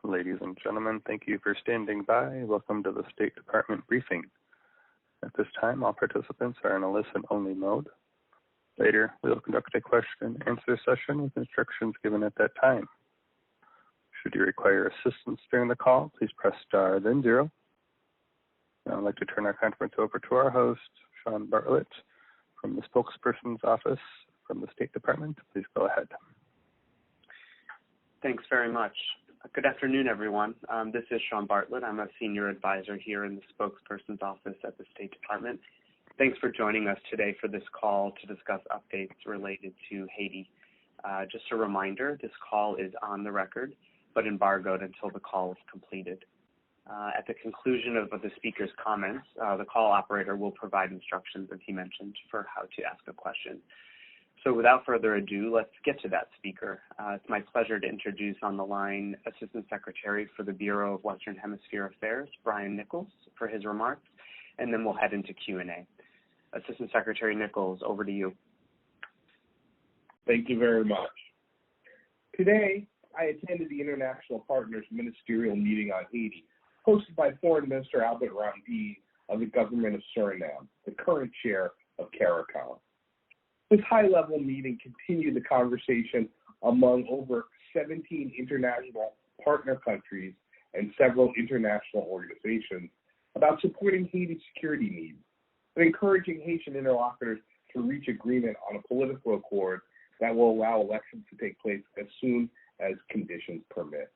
Ladies and gentlemen, thank you for standing by. Welcome to the State Department briefing. At this time, all participants are in a listen-only mode. Later, we will conduct a question-and-answer session with instructions given at that time. Should you require assistance during the call, please press star, then 0. Now I'd like to turn our conference over to our host, Sean Bartlett, from the spokesperson's office from the State Department. Please go ahead. Thanks very much. Good afternoon, everyone. This is Sean Bartlett. I'm a senior advisor here in the spokesperson's office at the State Department. Thanks for joining us today for this call to discuss updates related to Haiti. Just a reminder, this call is on the record, but embargoed until the call is completed. At the conclusion of the speaker's comments, the call operator will provide instructions, as he mentioned, for how to ask a question. So without further ado, let's get to that speaker. It's my pleasure to introduce on the line Assistant Secretary for the Bureau of Western Hemisphere Affairs, Brian Nichols, for his remarks, and then we'll head into Q&A. Assistant Secretary Nichols, over to you. Thank you very much. Today, I attended the International Partners Ministerial Meeting on Haiti, hosted by Foreign Minister Albert Ramdin of the government of Suriname, the current chair of CARICOM. This high-level meeting continued the conversation among over 17 international partner countries and several international organizations about supporting Haiti's security needs and encouraging Haitian interlocutors to reach agreement on a political accord that will allow elections to take place as soon as conditions permit.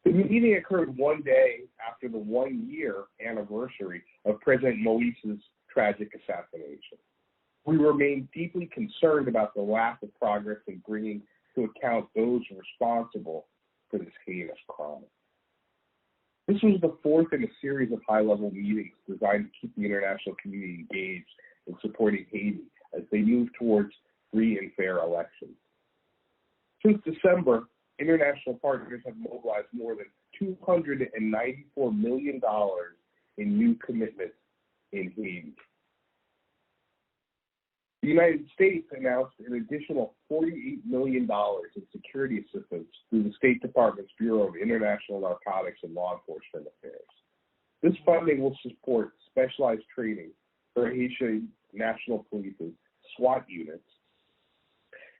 The meeting occurred one day after the one-year anniversary of President Moïse's tragic assassination. We remain deeply concerned about the lack of progress in bringing to account those responsible for this heinous crime. This was the fourth in a series of high-level meetings designed to keep the international community engaged in supporting Haiti as they move towards free and fair elections. Since December, international partners have mobilized more than $294 million in new commitments in Haiti. The United States announced an additional $48 million in security assistance through the State Department's Bureau of International Narcotics and Law Enforcement Affairs. This funding will support specialized training for Haitian National Police's SWAT units,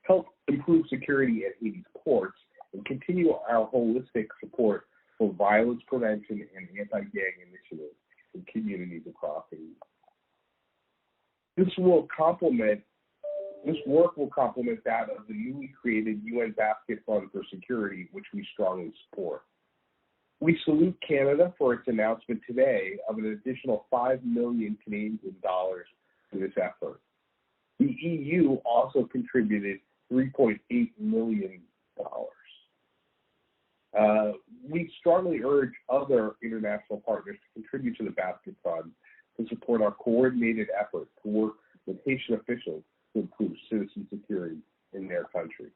help improve security at Haiti's ports, and continue our holistic support for violence prevention and anti-gang initiatives in communities across Haiti. This work will complement that of the newly created UN Basket Fund for Security, which we strongly support. We salute Canada for its announcement today of an additional 5 million Canadian dollars to this effort. The EU also contributed $3.8 million. We strongly urge other international partners to contribute to the Basket Fund to support our coordinated effort to work with Haitian officials to improve citizen security in their country.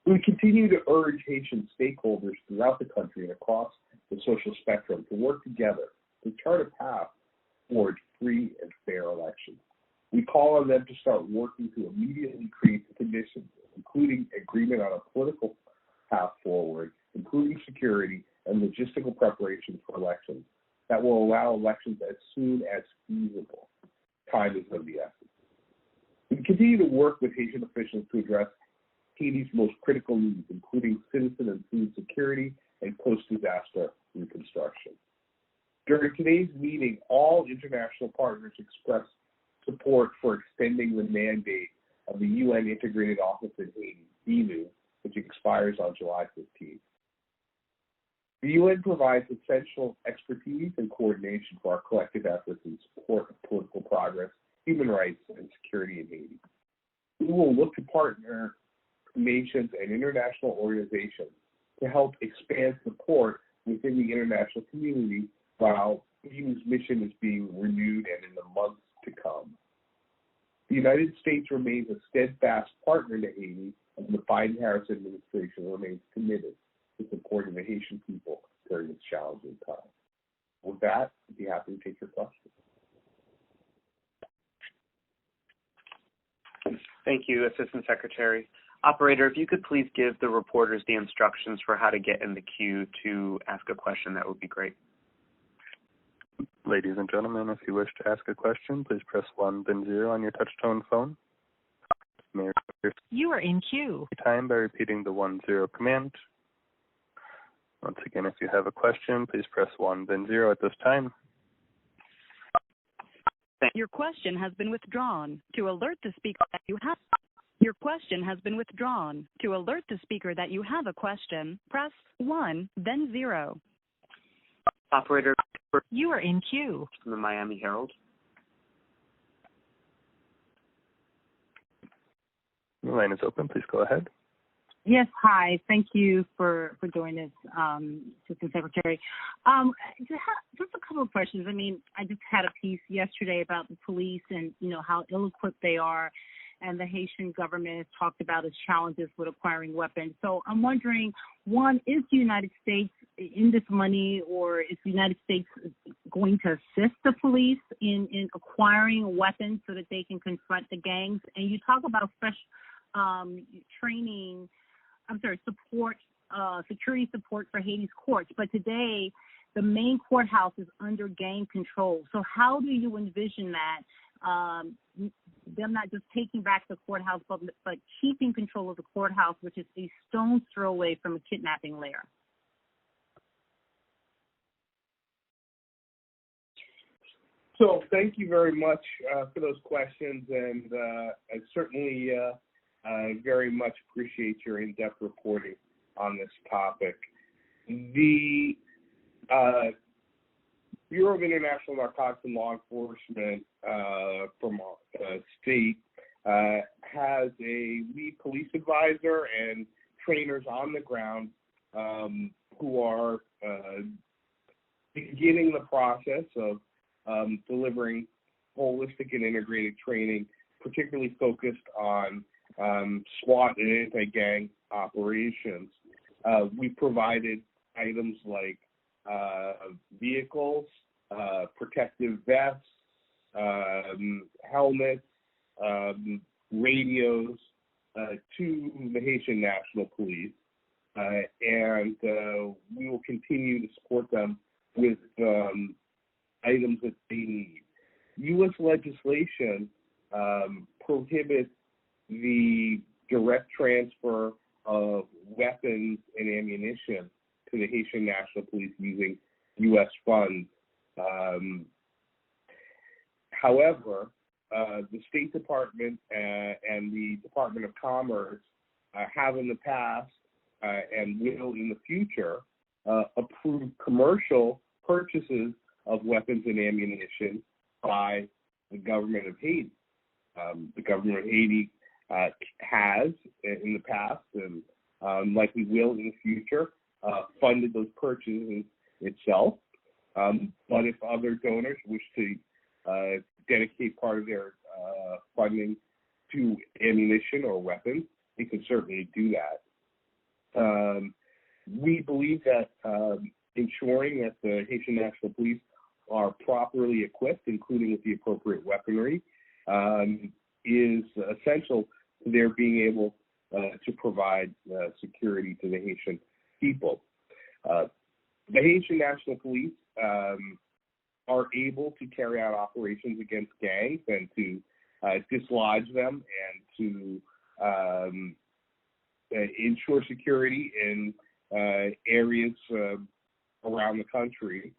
We continue to urge Haitian stakeholders throughout the country and across the social spectrum to work together to chart a path toward free and fair elections. We call on them to start working to immediately create the conditions, including agreement on a political path forward, including security and logistical preparation for elections, that will allow elections as soon as feasible. Time is of the essence. We continue to work with Haitian officials to address Haiti's most critical needs, including citizen and food security and post-disaster reconstruction. During today's meeting, all international partners expressed support for extending the mandate of the UN Integrated Office in Haiti, DINU, which expires on July 15th. The UN provides essential expertise and coordination for our collective efforts in support of political progress, human rights, and security in Haiti. We will look to partner nations and international organizations to help expand support within the international community while DINU's mission is being renewed and in the months to come. The United States remains a steadfast partner to Haiti, and the Biden-Harris administration remains committed to supporting the Haitian people during this challenging time. With that, I'd be happy to take your questions. Thank you, Assistant Secretary. Operator, if you could please give the reporters the instructions for how to get in the queue to ask a question, that would be great. Ladies and gentlemen, if you wish to ask a question, please press 1 then 0 on your touch-tone phone. You are in queue. Time by repeating the 1-0 command. Once again, if you have a question, please press 1 then 0 at this time. Your question has been withdrawn. To alert the speaker that you have your question has been withdrawn. To alert the speaker that you have a question, press 1 then 0. Operator, you are in queue. From the Miami Herald. The line is open. Please go ahead. Yes, hi. Thank you for doing this, Assistant Secretary. Just a couple of questions. I mean, I just had a piece yesterday about the police and, how ill-equipped they are, and the Haitian government has talked about its challenges with acquiring weapons. So I'm wondering, one, is the United States in this money, or is the United States going to assist the police in acquiring weapons so that they can confront the gangs? And you talk about support, security support for Haiti's courts. But today, the main courthouse is under gang control. So how do you envision that, them not just taking back the courthouse, but keeping control of the courthouse, which is a stone's throw away from a kidnapping lair? So thank you very much for those questions, and I certainly very much appreciate your in-depth reporting on this topic. The Bureau of International Narcotics and Law Enforcement from our state has a lead police advisor and trainers on the ground who are beginning the process of delivering holistic and integrated training, particularly focused on SWAT and anti-gang operations. We provided items like vehicles, protective vests, helmets, radios to the Haitian National Police, and we will continue to support them with items that they need. U.S. legislation prohibits the direct transfer of weapons and ammunition to the Haitian National Police using U.S. funds. However, the State Department and the Department of Commerce have in the past and will in the future approve commercial purchases of weapons and ammunition by the government of Haiti. The government of Haiti has in the past and likely will in the future funded those purchases itself. But if other donors wish to dedicate part of their funding to ammunition or weapons, they can certainly do that. We believe that ensuring that the Haitian National Police are properly equipped, including with the appropriate weaponry, is essential to their being able to provide security to the Haitian people. The Haitian National Police are able to carry out operations against gangs and to dislodge them and to ensure security in areas around the country.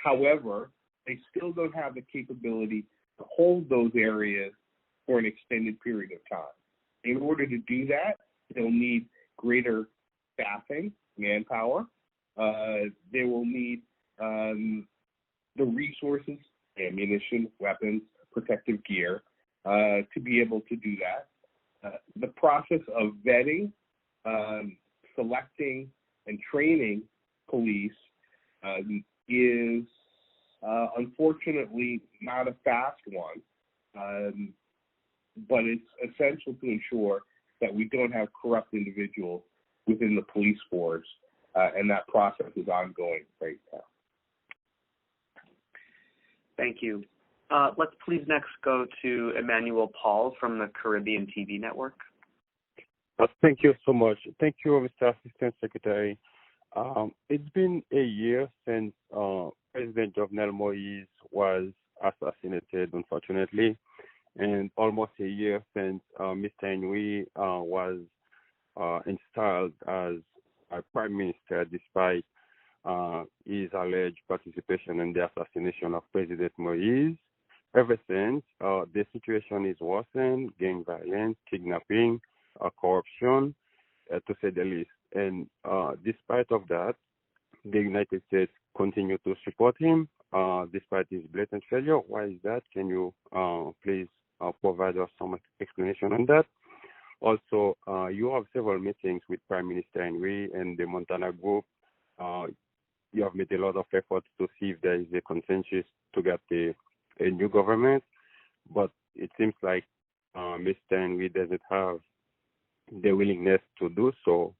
However, they still don't have the capability to hold those areas for an extended period of time. In order to do that, they'll need greater staffing, manpower. They will need the resources, ammunition, weapons, protective gear, to be able to do that. The process of vetting, selecting, and training police is unfortunately not a fast one, but it's essential to ensure that we don't have corrupt individuals within the police force, and that process is ongoing right now. Thank you. Let's please next go to Emmanuel Paul from the Caribbean TV Network. Thank you so much. Thank you, Mr. Assistant Secretary. It's been a year since President Jovenel Moïse was assassinated, unfortunately, and almost a year since Mr. Henry was installed as a Prime Minister despite his alleged participation in the assassination of President Moïse. Ever since, the situation is worsened, gang violence, kidnapping, corruption, to say the least. And despite of that, the United States continue to support him despite his blatant failure. Why is that? Can you please provide us some explanation on that? Also, you have several meetings with Prime Minister Henry and the Montana group. You have made a lot of efforts to see if there is a consensus to get a new government, but it seems like Mr. Henry doesn't have the willingness to do so,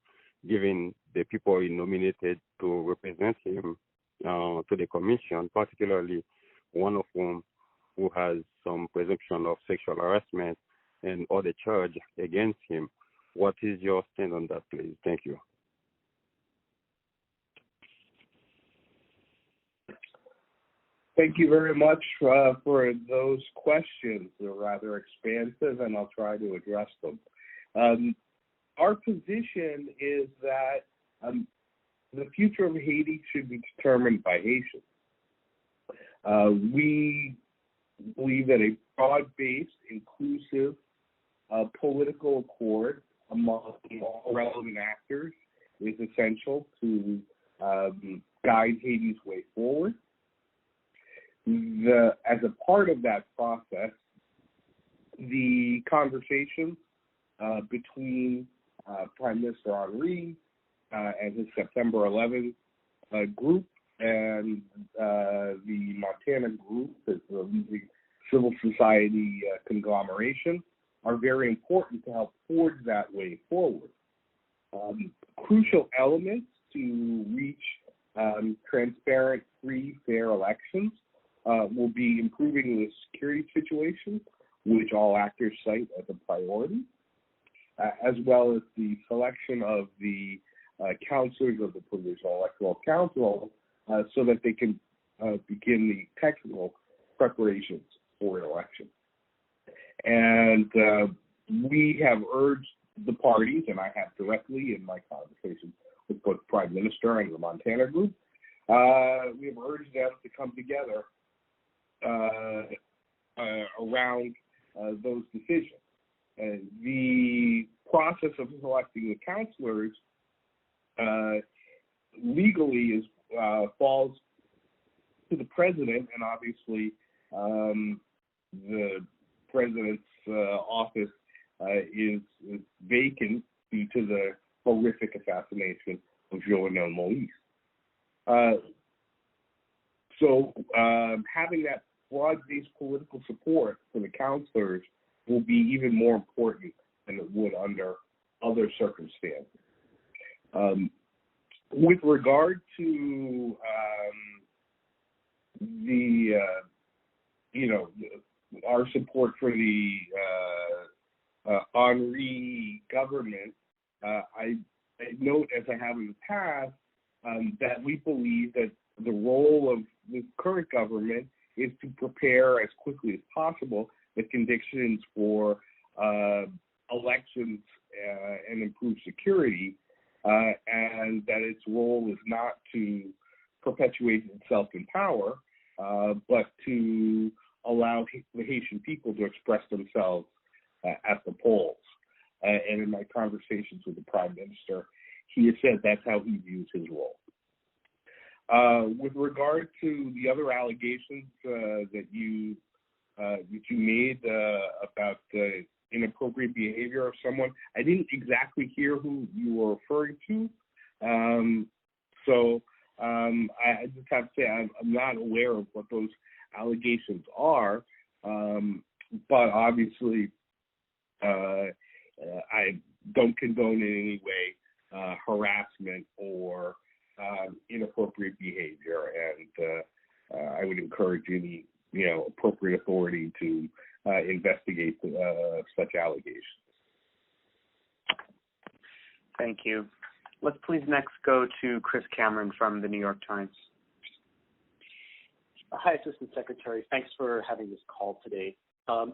given the people he nominated to represent him to the commission, particularly one of whom who has some presumption of sexual harassment and other charge against him. What is your stand on that, please? Thank you. Thank you very much for those questions. They're rather expansive, and I'll try to address them. Our position is that the future of Haiti should be determined by Haitians. We believe that a broad-based, inclusive political accord among all relevant actors is essential to guide Haiti's way forward. As a part of that process, the conversations between Prime Minister Henry and his September 11th group and the Montana group, as the leading civil society conglomeration, are very important to help forge that way forward. Crucial elements to reach transparent, free, fair elections will be improving the security situation, which all actors cite as a priority, as well as the selection of the counselors of the Provisional Electoral Council so that they can begin the technical preparations for an election. And we have urged the parties, and I have directly in my conversations with both the Prime Minister and the Montana group, we have urged them to come together around those decisions. The process of selecting the counselors legally falls to the president, and obviously the president's office is vacant due to the horrific assassination of Jovenel Moïse. So having that broad-based political support for the counselors will be even more important than it would under other circumstances. With regard to our support for the Henry government, I note, as I have in the past, that we believe that the role of the current government is to prepare as quickly as possible the conditions for elections and improve security, and that its role is not to perpetuate itself in power, but to allow the Haitian people to express themselves at the polls. And in my conversations with the Prime Minister, he has said that's how he views his role. With regard to the other allegations that you made about inappropriate behavior of someone, I didn't exactly hear who you were referring to. So I just have to say I'm not aware of what those allegations are, but obviously I don't condone in any way harassment or inappropriate behavior, and I would encourage any appropriate authority to investigate such allegations. Thank you. Let's please next go to Chris Cameron from the New York Times. Hi, Assistant Secretary. Thanks for having this call today.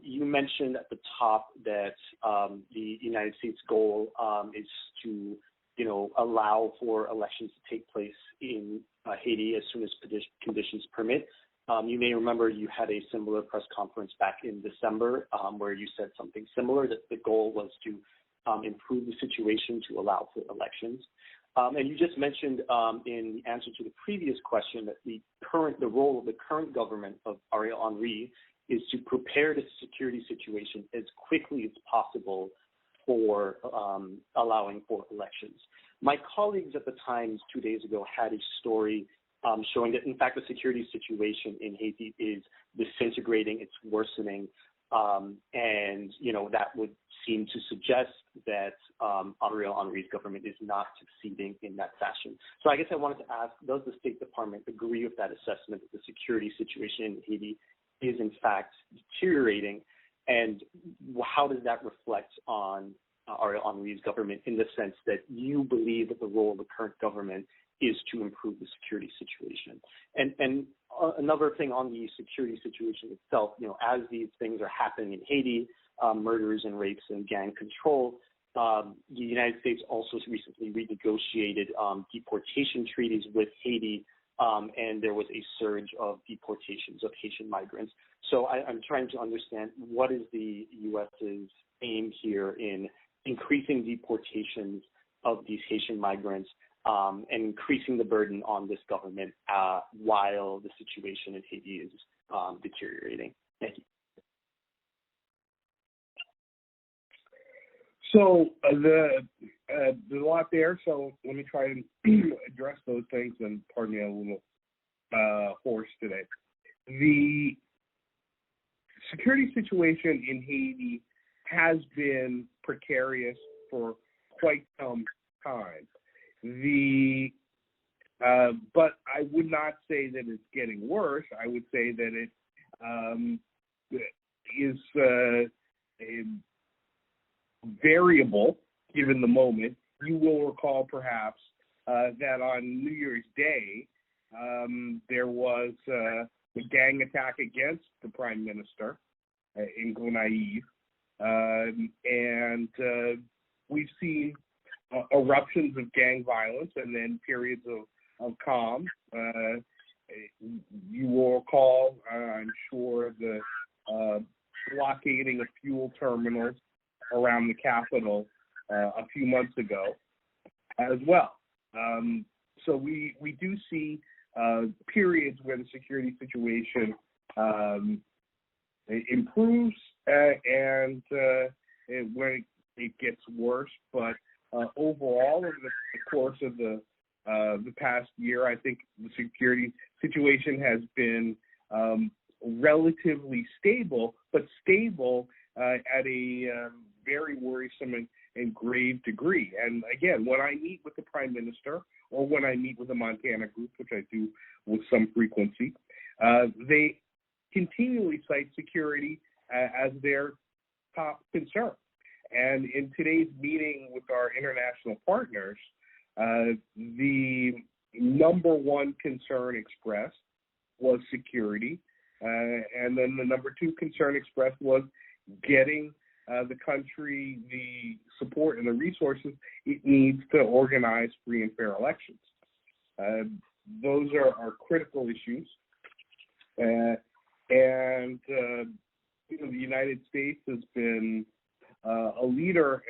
You mentioned at the top that the United States goal is to, allow for elections to take place in Haiti as soon as conditions permit. You may remember you had a similar press conference back in December where you said something similar, that the goal was to improve the situation to allow for elections. And you just mentioned in the answer to the previous question that the role of the current government of Ariel Henry is to prepare the security situation as quickly as possible for allowing for elections. My colleagues at the Times 2 days ago had a story showing that, in fact, the security situation in Haiti is disintegrating, it's worsening, and, that would seem to suggest that Ariel Henry's government is not succeeding in that fashion. So I guess I wanted to ask, does the State Department agree with that assessment that the security situation in Haiti is in fact deteriorating, and how does that reflect on Ariel Henry's government in the sense that you believe that the role of the current government is to improve the security situation? And another thing on the security situation itself, as these things are happening in Haiti, murders and rapes and gang control, the United States also recently renegotiated deportation treaties with Haiti, and there was a surge of deportations of Haitian migrants. So I'm trying to understand, what is the U.S.'s aim here in increasing deportations of these Haitian migrants and increasing the burden on this government while the situation in Haiti is deteriorating? Thank you. So there's a lot there, so let me try and address those things, and pardon me, I'm a little hoarse today. The security situation in Haiti has been precarious for quite some time. But I would not say that it's getting worse. I would say that it is variable given the moment. You will recall perhaps that on New Year's Day there was a gang attack against the Prime Minister in Gonaïves, and we've seen eruptions of gang violence and then periods of calm. You will recall, I'm sure, the blockading of fuel terminals around the capital a few months ago as well. So we do see periods where the security situation improves and when it gets worse. But overall, over the course of the past year, I think the security situation has been relatively stable, but stable at a very worrisome and grave degree. And again, when I meet with the Prime Minister or when I meet with the Montana group, which I do with some frequency, they continually cite security as their top concern. And in today's meeting with our international partners, the number one concern expressed was security. And then the number two concern expressed was getting the country the support and the resources it needs to organize free and fair elections. Those are critical issues. And the United States has been a leader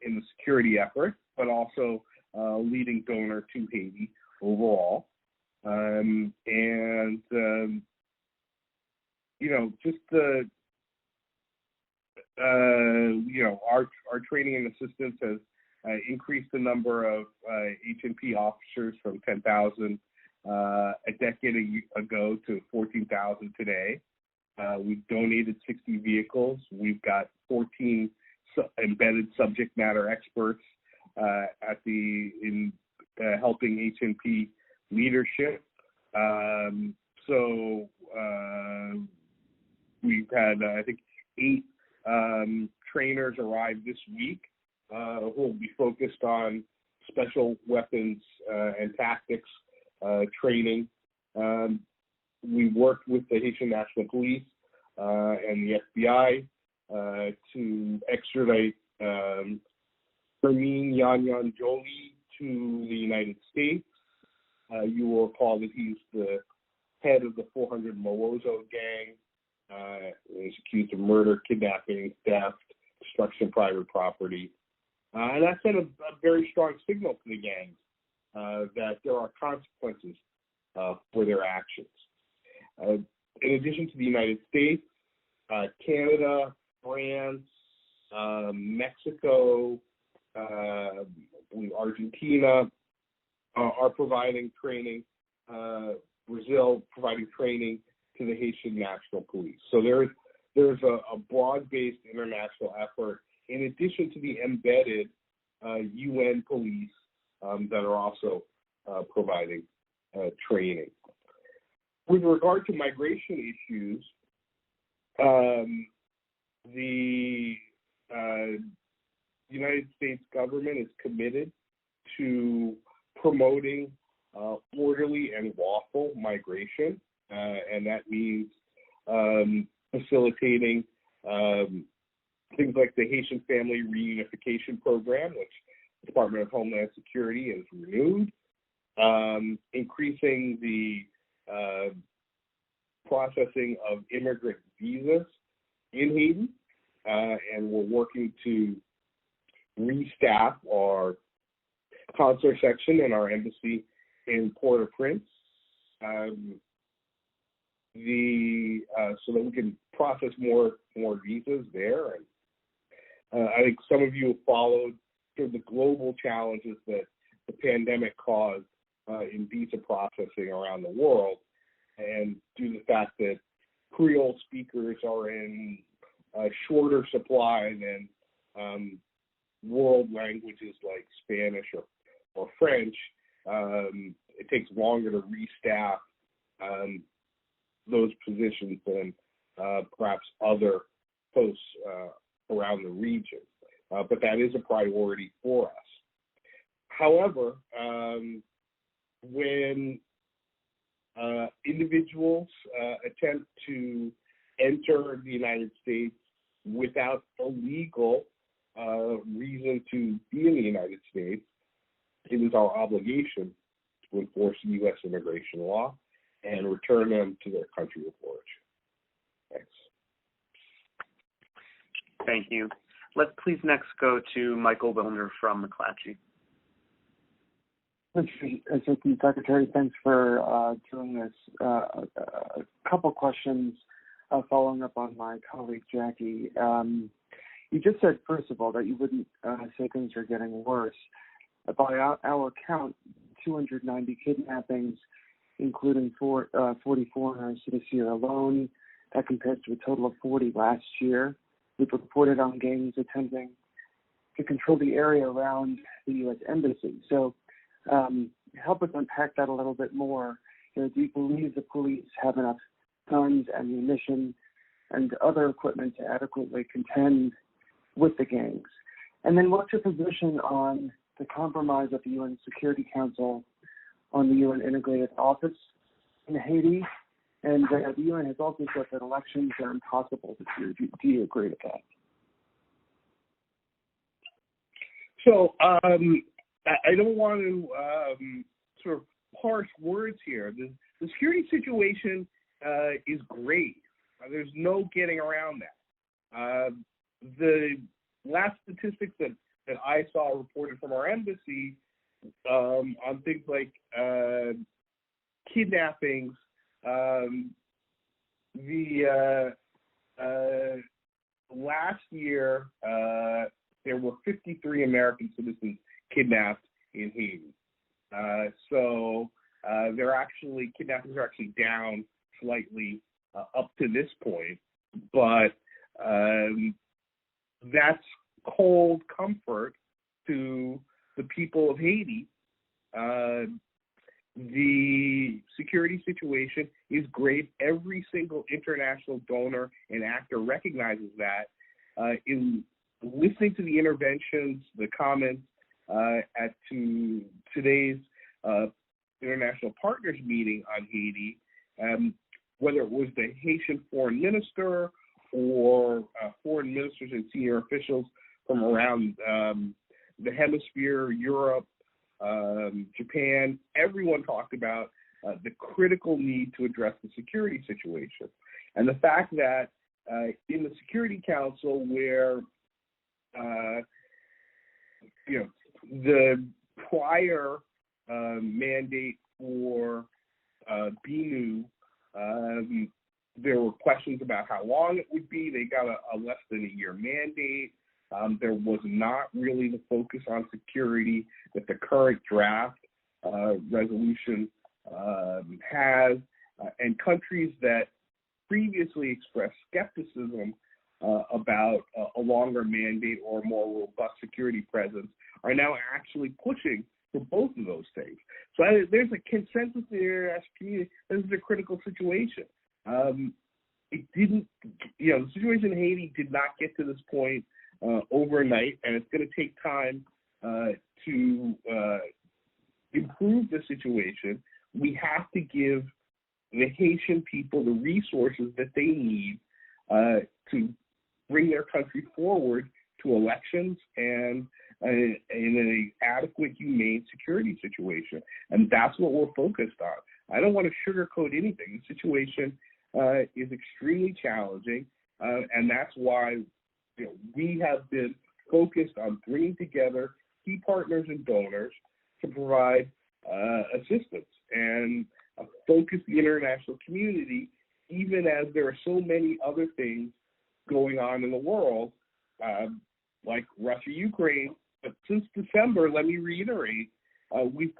in the security effort, but also a leading donor to Haiti overall. Just the our training and assistance has increased the number of H&P officers from 10,000 a decade ago to 14,000 today. We've donated 60 vehicles. We've got 14 embedded subject matter experts in helping H&P leadership. We've had, I think, 8 trainers arrive this week who will be focused on special weapons and tactics training. We worked with the Haitian National Police and the FBI to extradite Fermin Yanyan Jolie to the United States. You will recall that he's the head of the 400 Mowozo gang. He's accused of murder, kidnapping, theft, destruction of private property. And that sent a very strong signal to the gangs that there are consequences for their actions. In addition to the United States, Canada, France, Mexico, Argentina are providing training, Brazil providing training to the Haitian National Police. So there's a broad-based international effort in addition to the embedded UN police that are also providing training. With regard to migration issues, the United States government is committed to promoting orderly and lawful migration, and that means facilitating things like the Haitian Family Reunification Program, which the Department of Homeland Security has renewed, increasing the processing of immigrant visas in Haiti, and we're working to restaff our consular section and our embassy in Port-au-Prince, so that we can process more visas there. And I think some of you have followed sort of the global challenges that the pandemic caused in visa processing around the world, and due to the fact that Creole speakers are in shorter supply than world languages like Spanish or French, it takes longer to restaff those positions than perhaps other posts around the region. But that is a priority for us. However, when individuals attempt to enter the United States without a legal reason to be in the United States, it is our obligation to enforce U.S. immigration law and return them to their country of origin. Thanks. Thank you. Let's please next go to Michael Wilner from McClatchy. Thank you, Secretary. Thanks for doing this. A couple questions following up on my colleague, Jackie. You just said, first of all, that you wouldn't say things are getting worse. By our count, 290 kidnappings, including 40 foreigners this year alone. That compares to a total of 40 last year. We've reported on gangs attempting to control the area around the U.S. Embassy. So help us unpack that a little bit more. Do you believe the police have enough guns, ammunition, and other equipment to adequately contend with the gangs? And then what's your position on the compromise of the UN Security Council on the UN Integrated Office in Haiti? And the UN has also said that elections are impossible this year. Do you agree with that? So I don't want to sort of parse words here. The security situation is great. There's no getting around that. The last statistics that I saw reported from our embassy on things like kidnappings, last year there were 53 American citizens kidnapped in Haiti. So kidnappings are actually down slightly up to this point, but that's cold comfort to the people of Haiti. The security situation is great. Every single international donor and actor recognizes that. In listening to the interventions, the comments at today's International Partners meeting on Haiti, whether it was the Haitian foreign minister or foreign ministers and senior officials from around the hemisphere, Europe, Japan, everyone talked about the critical need to address the security situation. And the fact that in the Security Council, where the prior mandate for BNU, there were questions about how long it would be. They got a less than a year mandate. There was not really the focus on security that the current draft resolution has, and countries that previously expressed skepticism about a longer mandate or a more robust security presence are now actually pushing for both of those things. So there's a consensus in the international community. This is a critical situation. It didn't, the situation in Haiti did not get to this point overnight, and it's going to take time to improve the situation. We have to give the Haitian people the resources that they need to bring their country forward to elections and in an adequate, humane security situation. And that's what we're focused on. I don't want to sugarcoat anything. The situation is extremely challenging, and that's why we have been focused on bringing together key partners and donors to provide assistance and focus the international community, even as there are so many other things going on in the world, like Russia-Ukraine. But since December, let me reiterate, we've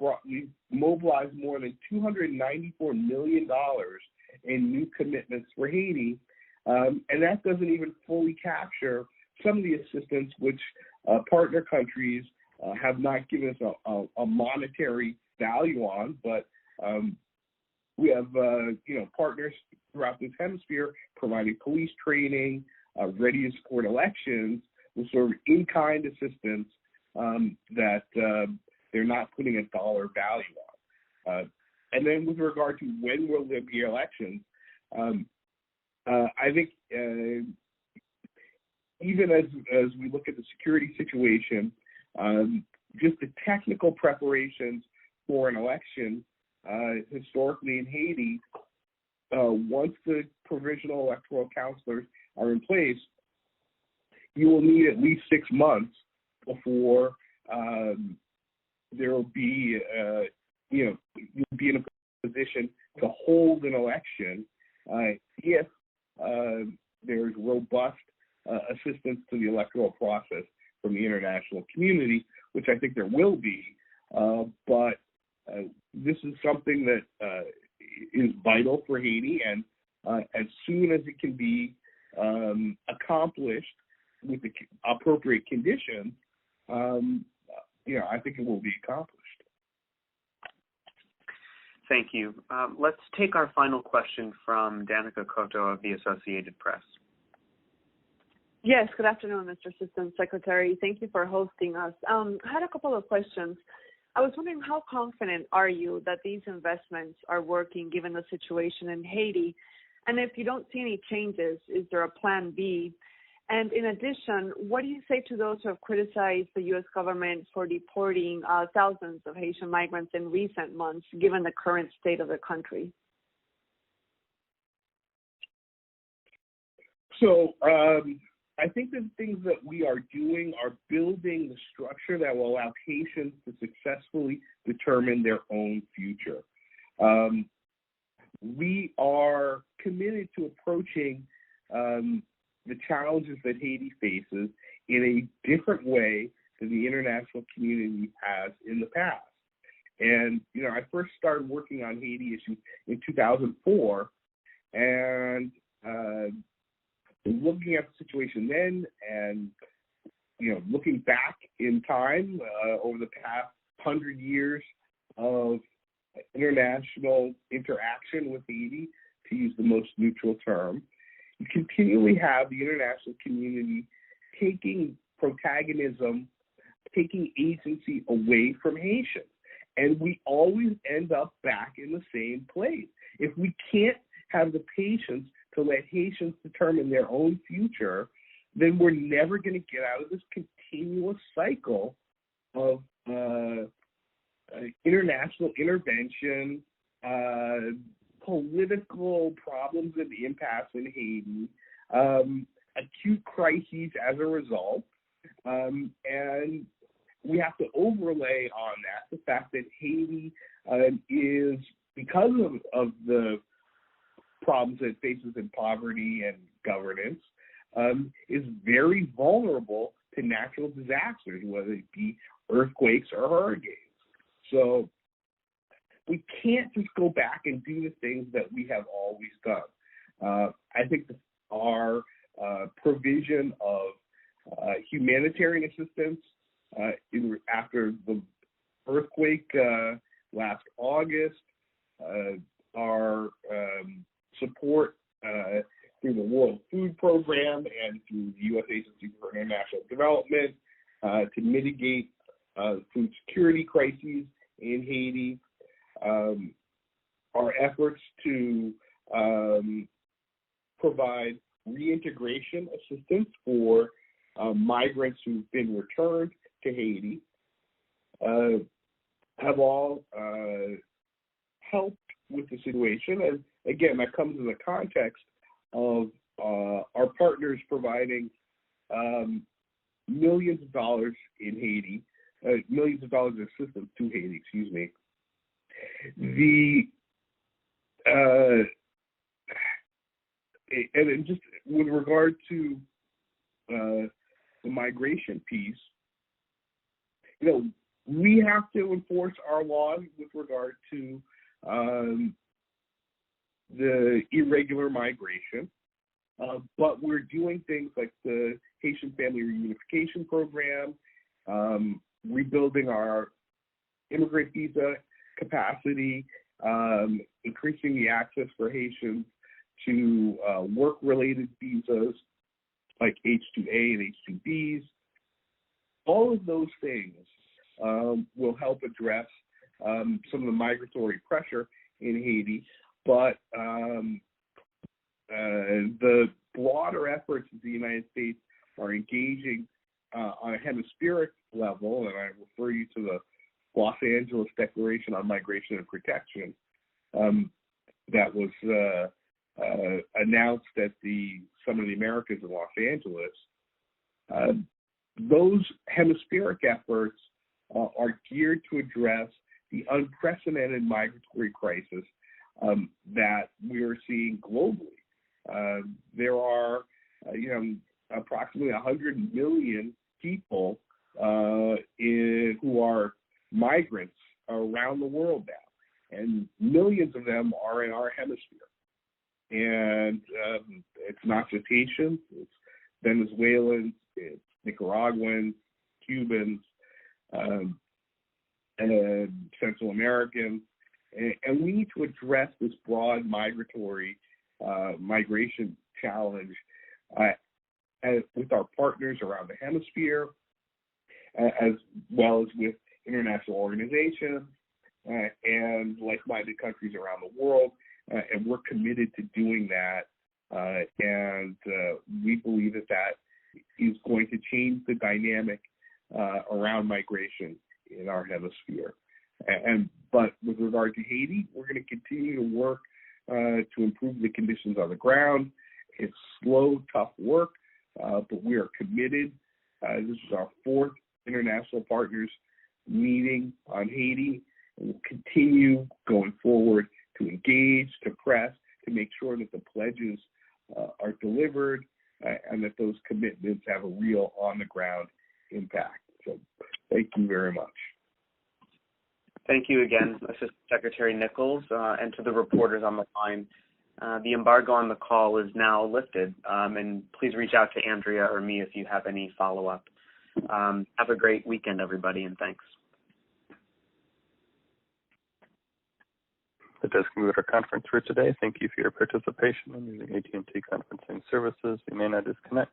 mobilized more than $294 million in new commitments for Haiti, and that doesn't even fully capture some of the assistance which partner countries have not given us a monetary value on, but we have partners throughout this hemisphere providing police training, ready to support elections, with sort of in-kind assistance that they're not putting a dollar value on. And then with regard to when will there be elections, I think even as we look at the security situation, just the technical preparations for an election historically in Haiti, once the provisional electoral counselors are in place, you will need at least 6 months before there will be, you'll be in a position to hold an election if there's robust assistance to the electoral process from the international community, which I think there will be. But this is something that is vital for Haiti, and as soon as it can be accomplished with the appropriate conditions, I think it will be accomplished. Thank you. Let's take our final question from Danica Cotto of the Associated Press. Yes, good afternoon, Mr. Assistant Secretary. Thank you for hosting us. I had a couple of questions. I was wondering, how confident are you that these investments are working given the situation in Haiti? And if you don't see any changes, is there a plan B? And in addition, what do you say to those who have criticized the U.S. government for deporting thousands of Haitian migrants in recent months, given the current state of the country? So I think the things that we are doing are building the structure that will allow Haitians to successfully determine their own future. We are committed to approaching the challenges that Haiti faces in a different way than the international community has in the past. And, I first started working on Haiti issues in 2004, and looking at the situation then and, looking back in time over the past 100 years of international interaction with Haiti, to use the most neutral term, you continually have the international community taking protagonism, taking agency away from Haitians. And we always end up back in the same place. If we can't have the patience to let Haitians determine their own future, then we're never going to get out of this continuous cycle of international intervention, political problems and impasse in Haiti, acute crises as a result, and we have to overlay on that the fact that Haiti is, because of the problems it faces in poverty and governance, is very vulnerable to natural disasters, whether it be earthquakes or hurricanes. So we can't just go back and do the things that we have always done. I think our provision of humanitarian assistance after the earthquake last August, our support through the World Food Program and through the U.S. Agency for International Development to mitigate food security crises in Haiti, our efforts to provide reintegration assistance for migrants who've been returned to Haiti have all helped with the situation. And again, that comes in the context of our partners providing millions of dollars in Haiti, millions of dollars of assistance to Haiti, excuse me. And just with regard to the migration piece, we have to enforce our laws with regard to the irregular migration, but we're doing things like the Haitian Family Reunification Program, rebuilding our immigrant visa capacity, increasing the access for Haitians to work-related visas like H-2A and H-2Bs. All of those things will help address some of the migratory pressure in Haiti, but the broader efforts that the United States are engaging on a hemispheric level, and I refer you to the Los Angeles Declaration on Migration and Protection that was announced at the Summit of the Americas in Los Angeles. Those hemispheric efforts are geared to address the unprecedented migratory crisis that we are seeing globally. There are, approximately 100 million people who are migrants around the world now, and millions of them are in our hemisphere. And it's not just Haitians, it's Venezuelans, it's Nicaraguans, Cubans, and Central Americans, and we need to address this broad migratory migration challenge with our partners around the hemisphere, as well as with international organizations and like-minded countries around the world, and we're committed to doing that, and we believe that is going to change the dynamic around migration in our hemisphere. But with regard to Haiti, we're going to continue to work to improve the conditions on the ground. It's slow, tough work, but we are committed. This is our fourth international partners meeting on Haiti, and we'll continue going forward to engage, to press, to make sure that the pledges are delivered and that those commitments have a real on-the-ground impact. So thank you very much. Thank you again, Assistant Secretary Nichols, and to the reporters on the line. The embargo on the call is now lifted, and please reach out to Andrea or me if you have any follow-up. Have a great weekend, everybody, and thanks. That does conclude our conference for today. Thank you for your participation in using AT&T conferencing services. You may now disconnect.